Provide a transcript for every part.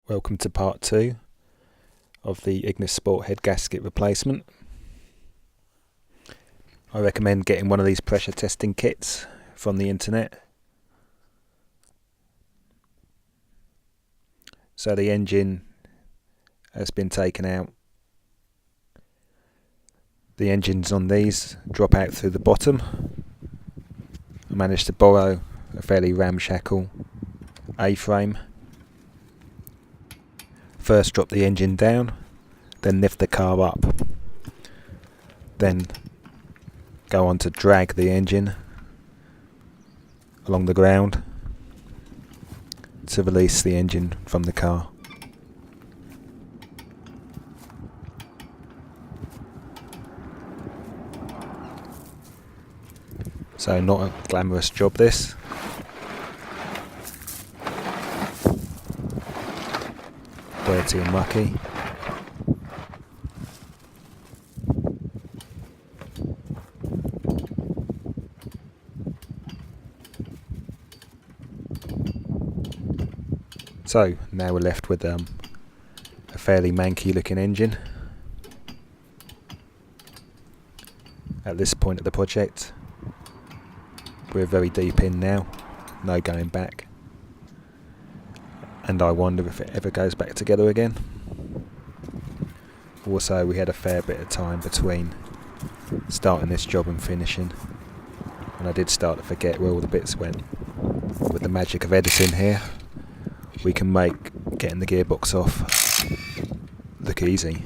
Welcome to part 2 of the Ignis Sport head gasket replacement. I recommend getting one of these pressure testing kits from the internet. So the engine has been taken out. The engines on these drop out through the bottom. I managed to borrow a fairly ramshackle A-frame. First drop the engine down, then lift the car up, then go on to drag the engine along the ground to release the engine from the car. So not a glamorous job this. Dirty and mucky. So now we're left with a fairly manky looking engine at this point of the project. We're very deep in now, no going back. And I wonder if it ever goes back together again. Also, we had a fair bit of time between starting this job and finishing, and I did start to forget where all the bits went. With the magic of editing here, we can make getting the gearbox off look easy.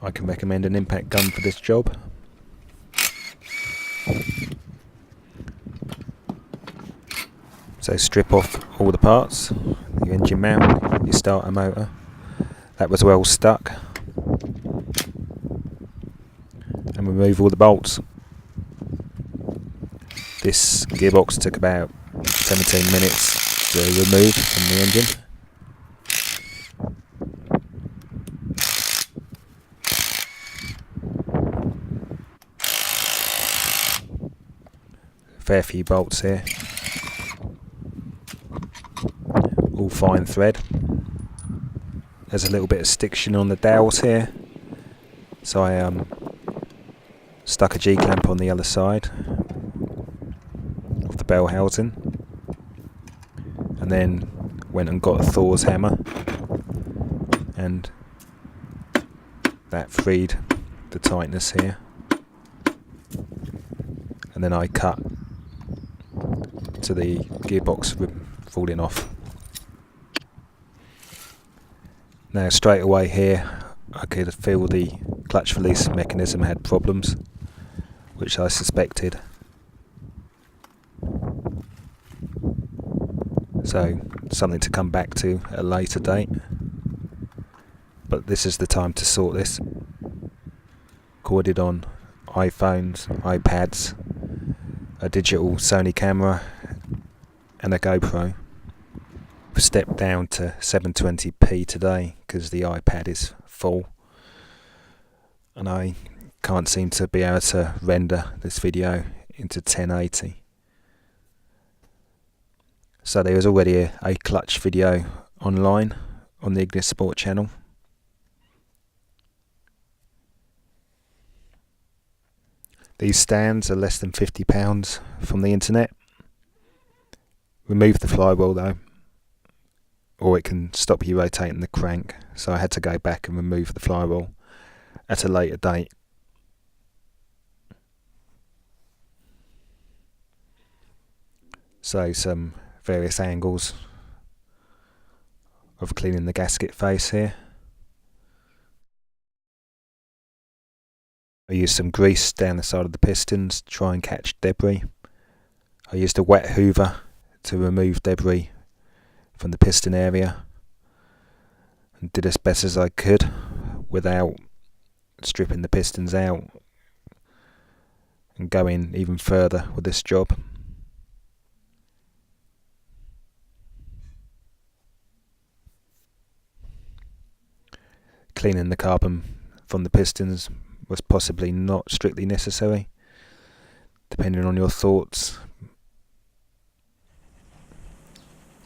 I can recommend an impact gun for this job. So strip off all the parts, your engine mount, your starter motor, that was well stuck, and remove all the bolts. This gearbox took about 17 minutes to remove from the engine. Fair few bolts here. All fine thread. There's a little bit of stiction on the dowels here, so I stuck a G-clamp on the other side of the bell housing, and then went and got a Thor's hammer, and that freed the tightness here, and then I cut to the gearbox falling off. Now straight away here I could feel the clutch release mechanism had problems, which I suspected. So something to come back to at a later date, but this is the time to sort this. Recorded on iPhones, iPads, a digital Sony camera and a GoPro. I've stepped down to 720p today because the iPad is full and I can't seem to be able to render this video into 1080. So there is already a clutch video online on the Ignis Sport channel. These stands are less than £50 from the internet. Remove the flywheel though, or it can stop you rotating the crank, so I had to go back and remove the flywheel at a later date. So some various angles of cleaning the gasket face here. I used some grease down the side of the pistons to try and catch debris. I used a wet hoover to remove debris from the piston area, and did as best as I could without stripping the pistons out and going even further with this job. Cleaning the carbon from the pistons was possibly not strictly necessary, depending on your thoughts,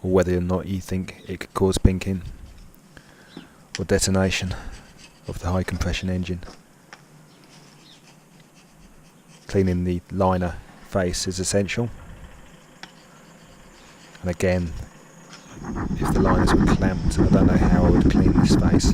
or whether or not you think it could cause pinking or detonation of the high compression engine. Cleaning the liner face is essential, and again, if the liners were clamped, I don't know how I would clean this face.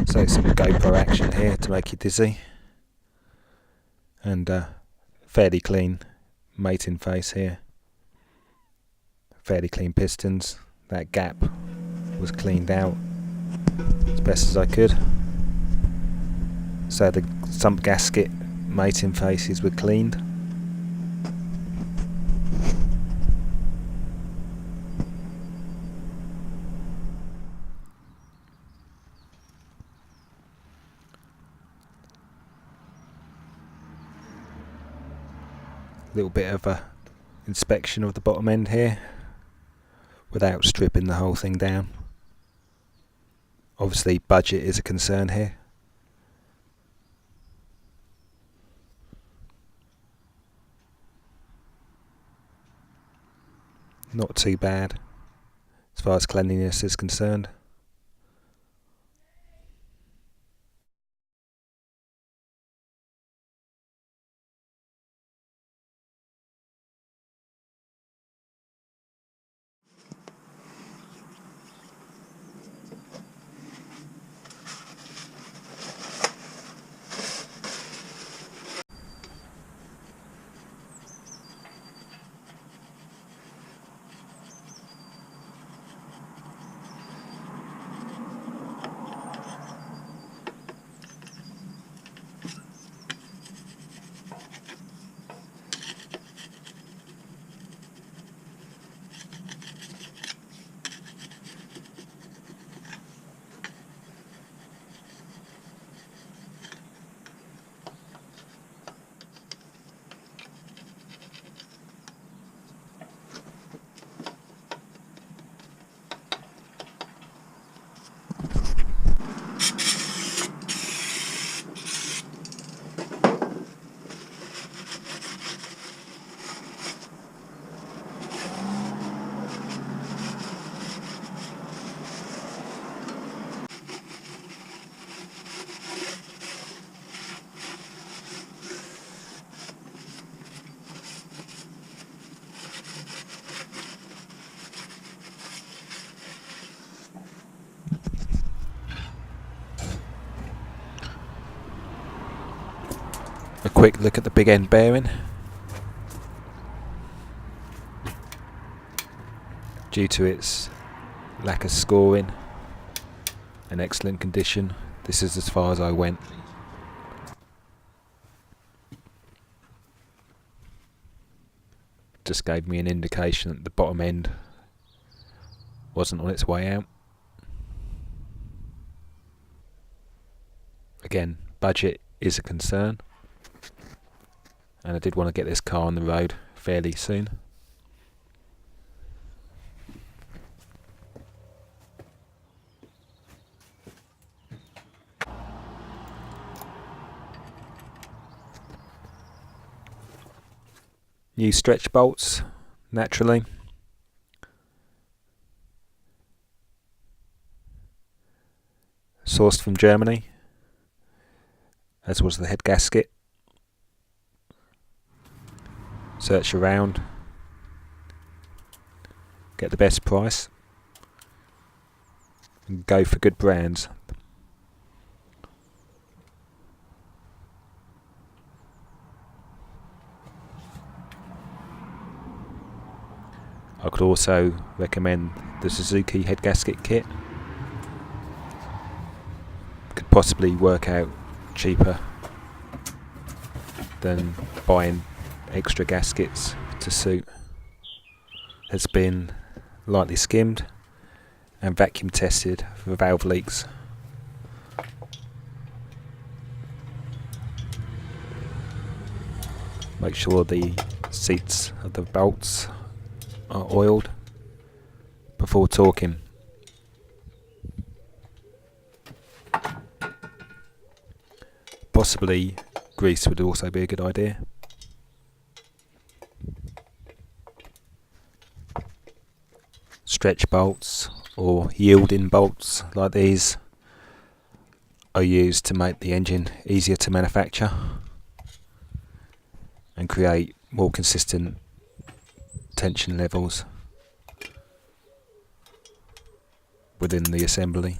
So some GoPro action here to make you dizzy, and fairly clean mating face here, fairly clean pistons. That gap was cleaned out as best as I could, so the sump gasket mating faces were cleaned. Little bit of a inspection of the bottom end here without stripping the whole thing down. Obviously budget is a concern here. Not too bad as far as cleanliness is concerned. A quick look at the big end bearing. Due to its lack of scoring and excellent condition, this is as far as I went. Just gave me an indication that the bottom end wasn't on its way out. Again, budget is a concern, and I did want to get this car on the road fairly soon. New stretch bolts, naturally. Sourced from Germany, as was the head gasket. Search around, get the best price, and go for good brands. I could also recommend the Suzuki head gasket kit. Could possibly work out cheaper than buying extra gaskets to suit. Has been lightly skimmed and vacuum tested for valve leaks. Make sure the seats of the bolts are oiled before torquing. Possibly grease would also be a good idea. Stretch bolts or yielding bolts like these are used to make the engine easier to manufacture and create more consistent tension levels within the assembly.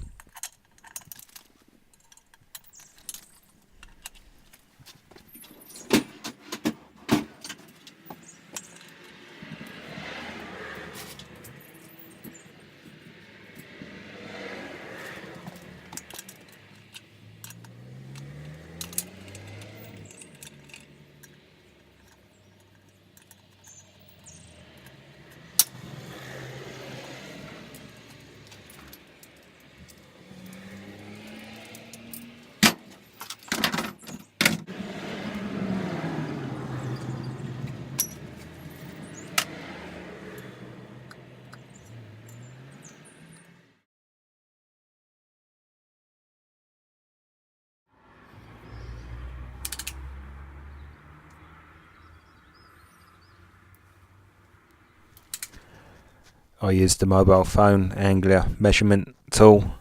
I used the mobile phone angular measurement tool.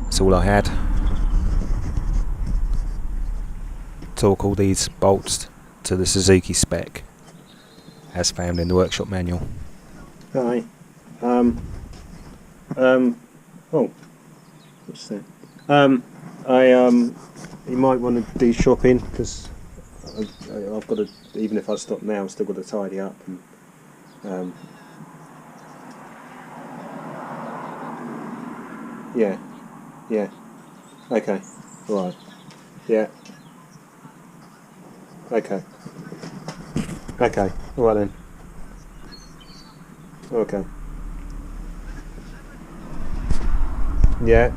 That's all I had. Torque all these bolts to the Suzuki spec as found in the workshop manual. Hi. Oh, what's that? You might want to do shopping because I've got to. Even if I stop now, I've still got to tidy up and. Yeah. Okay. Right. Yeah. Okay. All right then. Okay. Yeah.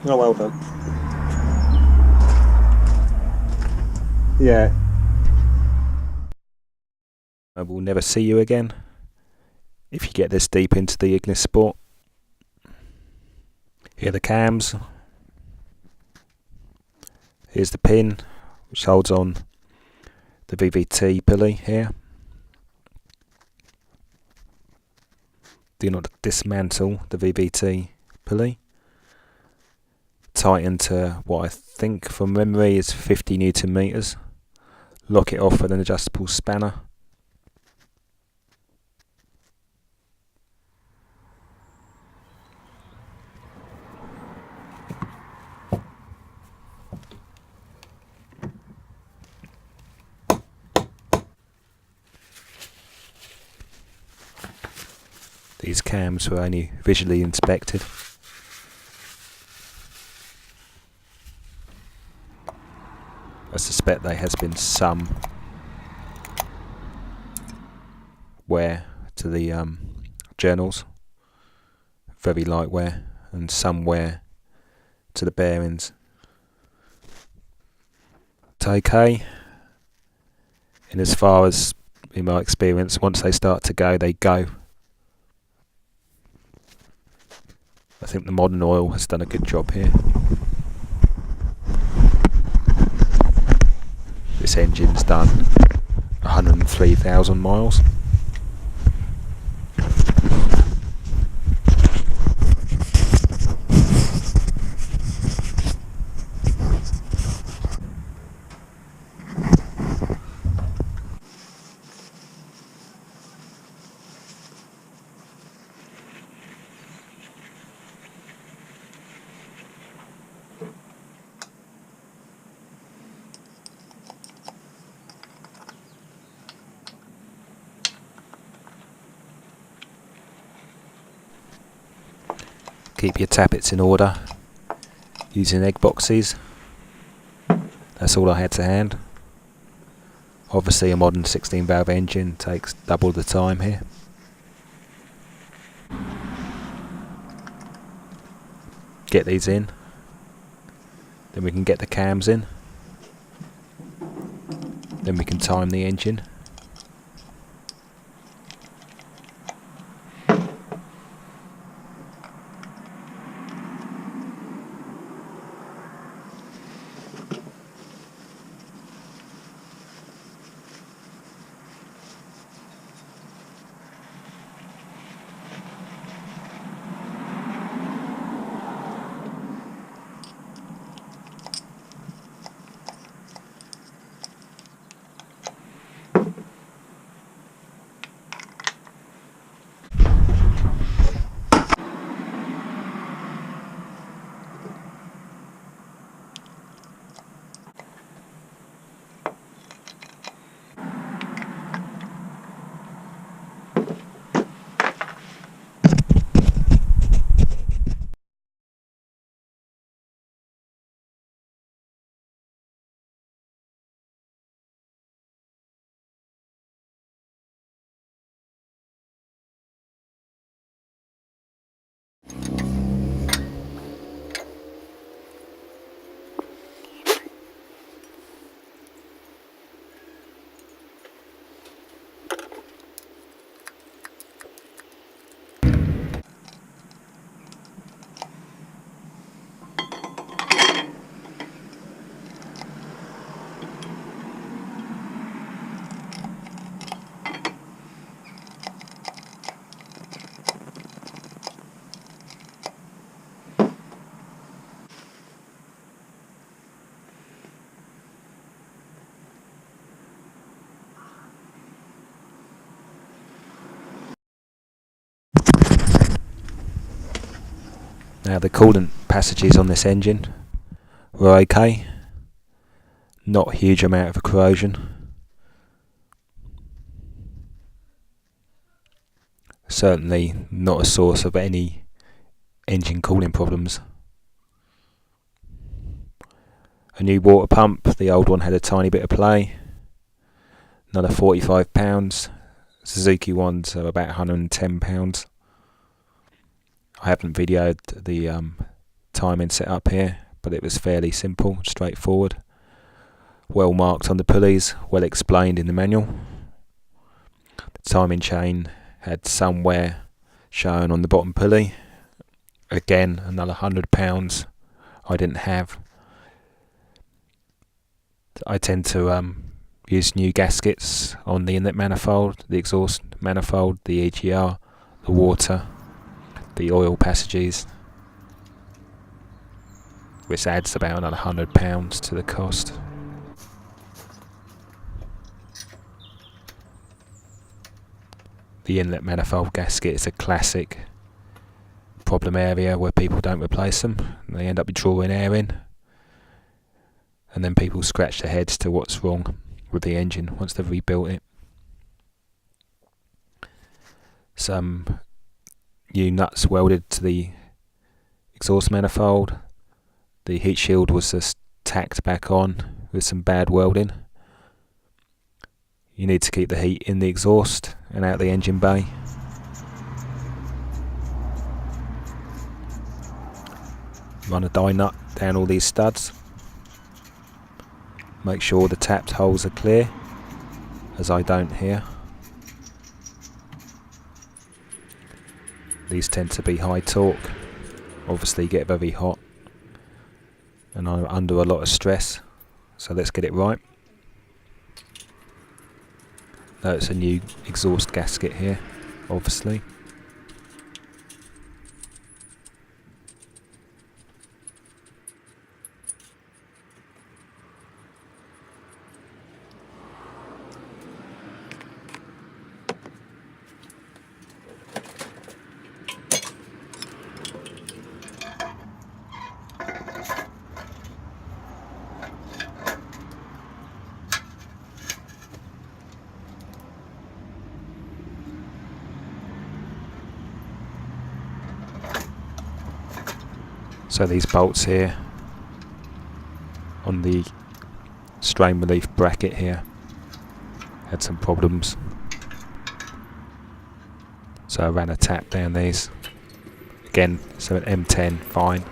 Oh, well done. Yeah. I will never see you again if you get this deep into the Ignis Sport. Here are the cams. Here's the pin which holds on the VVT pulley here. Do not dismantle the VVT pulley. Tighten to what I think from memory is 50 Newton meters. Lock it off with an adjustable spanner. These cams were only visually inspected. I suspect there has been some wear to the journals, very light wear, and some wear to the bearings. It's okay, in as far as, in my experience, once they start to go, they go. I think the modern oil has done a good job here. This engine's done 103,000 miles. Keep your tappets in order using egg boxes. That's all I had to hand. Obviously a modern 16 valve engine takes double the time here. Get these in, then we can get the cams in, then we can time the engine. Now the coolant passages on this engine were okay, not a huge amount of corrosion. Certainly not a source of any engine cooling problems. A new water pump, the old one had a tiny bit of play, another £45. Suzuki ones are about £110. I haven't videoed the timing set up here, but it was fairly simple, straightforward, well marked on the pulleys, well explained in the manual. The timing chain had somewhere shown on the bottom pulley. Again, another £100 I didn't have. I tend to use new gaskets on the inlet manifold, the exhaust manifold, the EGR, the water, the oil passages, which adds about another £100 to the cost. The inlet manifold gasket is a classic problem area where people don't replace them. They end up drawing air in, and then people scratch their heads to what's wrong with the engine once they've rebuilt it. Some new nuts welded to the exhaust manifold. The heat shield was just tacked back on with some bad welding. You need to keep the heat in the exhaust and out the engine bay. Run a die nut down all these studs. Make sure the tapped holes are clear, as I don't here. These tend to be high torque, obviously get very hot and are under a lot of stress, so let's get it right. Now it's a new exhaust gasket here, obviously. So these bolts here on the strain relief bracket here had some problems. So I ran a tap down these. Again, so an M10, fine.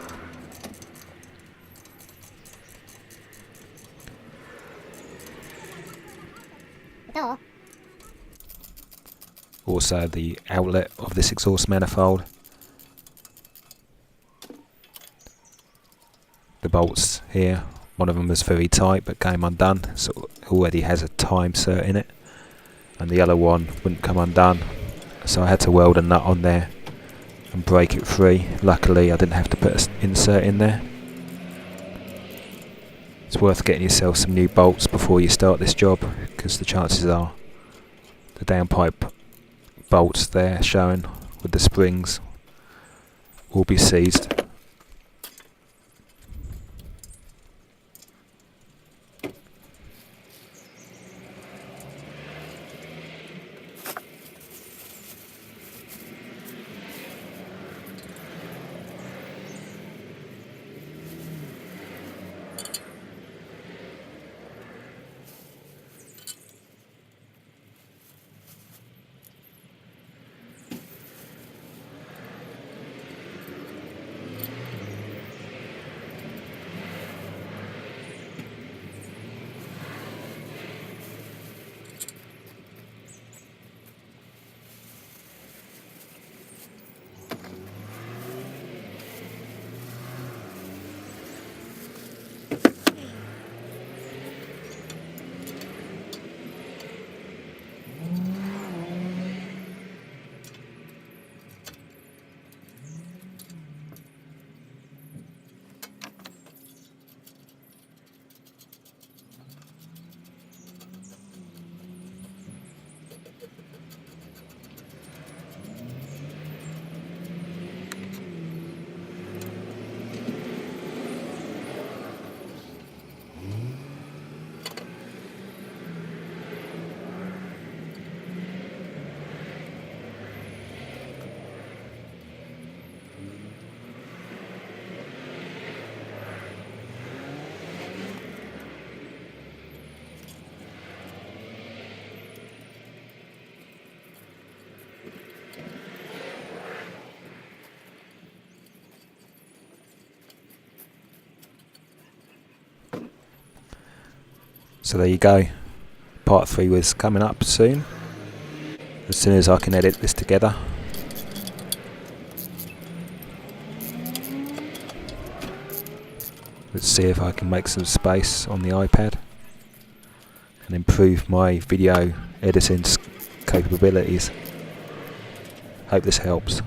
Also the outlet of this exhaust manifold. The bolts here, one of them was very tight but came undone, so it already has a time cert in it. And the other one wouldn't come undone, so I had to weld a nut on there and break it free. Luckily I didn't have to put an insert in there. It's worth getting yourself some new bolts before you start this job, because the chances are the downpipe bolts there showing with the springs will be seized. So there you go, part 3 was coming up soon, as soon as I can edit this together. Let's see if I can make some space on the iPad and improve my video editing capabilities. Hope this helps.